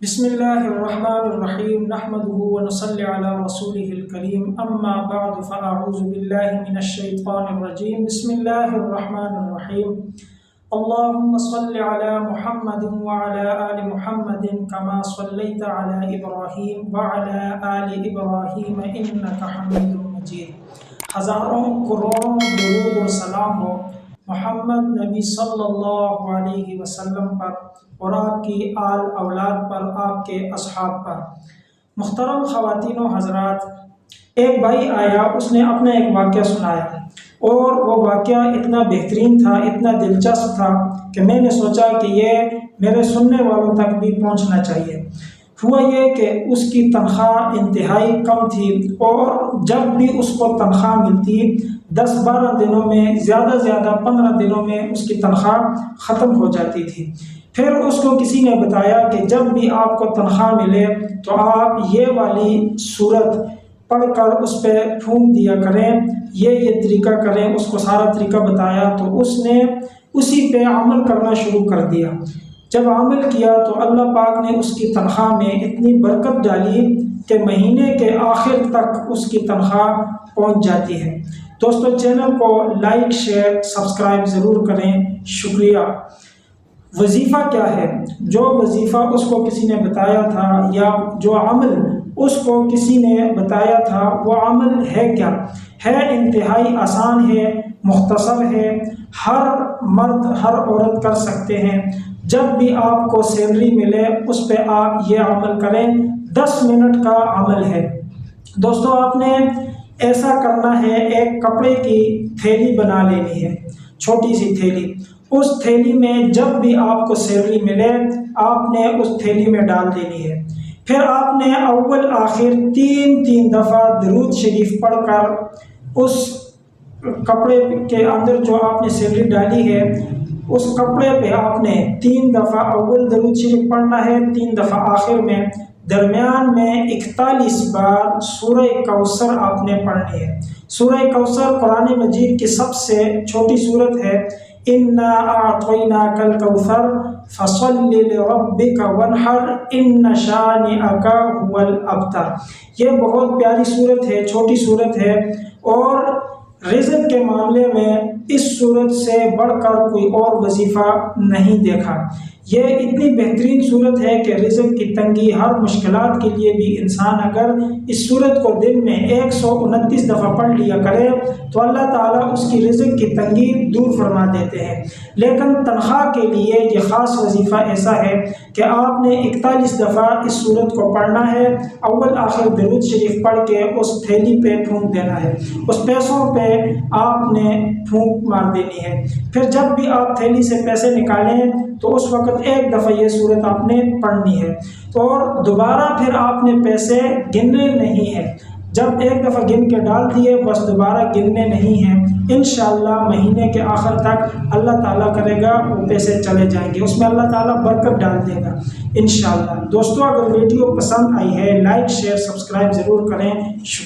بسم اللہ الرحمن الرحیم نحمده ونصلی علی رسوله الکریم اما بعد فاعوذ باللہ من الشیطان الرجیم بسم اللہ الرحمن الرحیم اللہم صل علی محمد وعلی آل محمد کما صلیت علی ابراہیم وعلی آل ابراہیم انک حمید مجید۔ ہزاروں کروڑوں درود و سلام ہو محمد نبی صلی اللہ علیہ وسلم پر اور آپ کی آل اولاد پر، آپ کے اصحاب پر۔ محترم خواتین و حضرات، ایک بھائی آیا، اس نے اپنا ایک واقعہ سنایا اور وہ واقعہ اتنا بہترین تھا، اتنا دلچسپ تھا کہ میں نے سوچا کہ یہ میرے سننے والوں تک بھی پہنچنا چاہیے۔ ہوا یہ کہ اس کی تنخواہ انتہائی کم تھی اور جب بھی اس کو تنخواہ ملتی 10-12 دنوں میں، زیادہ سے زیادہ 15 دنوں میں اس کی تنخواہ ختم ہو جاتی تھی۔ پھر اس کو کسی نے بتایا کہ جب بھی آپ کو تنخواہ ملے تو آپ یہ والی صورت پڑھ کر اس پہ پھونک دیا کریں، یہ طریقہ کریں۔ اس کو سارا طریقہ بتایا تو اس نے اسی پہ عمل کرنا شروع کر دیا۔ جب عمل کیا تو اللہ پاک نے اس کی تنخواہ میں اتنی برکت ڈالی کہ مہینے کے آخر تک اس کی تنخواہ پہنچ جاتی ہے۔ دوستو، چینل کو لائک، شیئر، سبسکرائب ضرور کریں، شکریہ۔ وظیفہ کیا ہے؟ جو وظیفہ اس کو کسی نے بتایا تھا یا جو عمل اس کو کسی نے بتایا تھا وہ عمل ہے کیا؟ ہے انتہائی آسان ہے، مختصر ہے، ہر مرد ہر عورت کر سکتے ہیں۔ جب بھی آپ کو سیلری ملے اس پہ آپ یہ عمل کریں، 10 منٹ کا عمل ہے۔ دوستو، آپ نے ایسا کرنا ہے، ایک کپڑے کی تھیلی بنا لینی ہے، چھوٹی سی تھیلی۔ اس تھیلی میں جب بھی آپ کو سیلری ملے آپ نے اس تھیلی میں ڈال دینی ہے۔ پھر آپ نے اول آخر 3 دفعہ درود شریف پڑھ کر اس کپڑے کے اندر جو آپ نے سیلری ڈالی ہے اس کپڑے پہ آپ نے 3 دفعہ اول درود شریف پڑھنا ہے، 3 دفعہ آخر میں، درمیان میں 41 بار سورہ کوثر آپ نے پڑھنی ہے۔ سورہ کوثر قرآن مجید کی سب سے چھوٹی سورت ہے۔ اِنَّا أَعْطَيْنَاكَ الْكَوْثَرَ فَصَلِّ لِرَبِّكَ وَانْحَرْ إِنَّ شَانِئَكَ هُوَ الْأَبْتَرُ۔ یہ بہت پیاری سورت ہے، چھوٹی سورت ہے اور رزق کے معاملے میں اس سورت سے بڑھ کر کوئی اور وظیفہ نہیں دیکھا۔ یہ اتنی بہترین صورت ہے کہ رزق کی تنگی، ہر مشکلات کے لیے بھی انسان اگر اس صورت کو دن میں 129 دفعہ پڑھ لیا کرے تو اللہ تعالیٰ اس کی رزق کی تنگی دور فرما دیتے ہیں۔ لیکن تنخواہ کے لیے یہ خاص وظیفہ ایسا ہے کہ آپ نے 41 دفعہ اس صورت کو پڑھنا ہے، اول آخر درود شریف پڑھ کے اس تھیلی پہ پھونک دینا ہے، اس پیسوں پہ آپ نے پھونک مار دینی ہے۔ پھر جب بھی آپ تھیلی سے پیسے نکالیں تو اس وقت ایک دفعہ یہ صورت آپ نے پڑھنی ہے اور دوبارہ پھر آپ نے پیسے گننے نہیں ہیں۔ جب ایک دفعہ گن کے ڈال دیے بس دوبارہ گننے نہیں ہیں۔ انشاءاللہ مہینے کے آخر تک اللہ تعالیٰ کرے گا وہ پیسے چلے جائیں گے، اس میں اللہ تعالیٰ برکت ڈال دے گا انشاءاللہ۔ دوستو، اگر ویڈیو پسند آئی ہے لائک، شیئر، سبسکرائب ضرور کریں۔